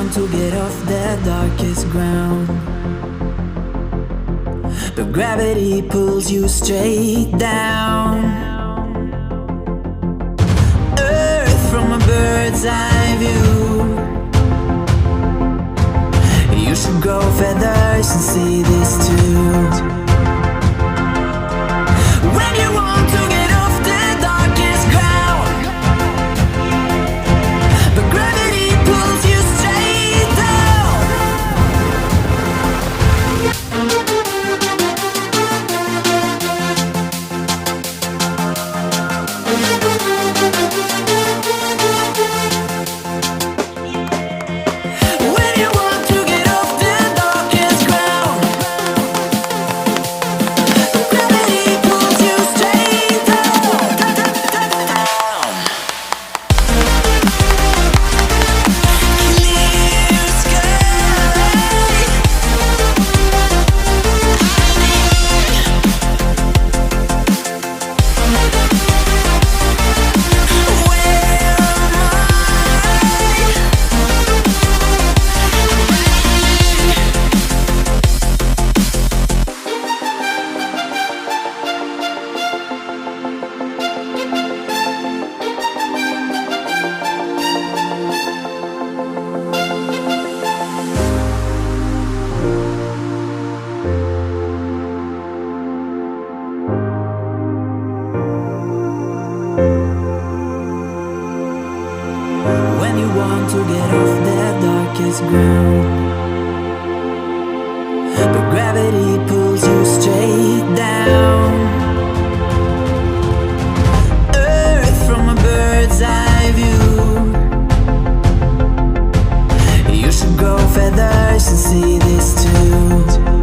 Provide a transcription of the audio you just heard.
want to get off the darkest ground, but gravity pulls you straight down. Earth from a bird's eye view. You should grow feathers and see this too. When you want to get off the darkest ground, but gravity pulls you straight down. When you want to get off the darkest ground, but gravity pulls you straight down. Clear sky. When you want to get off the darkest ground, but gravity pulls you straight down. Earth from a bird's eye view. You should grow feathers and see this too.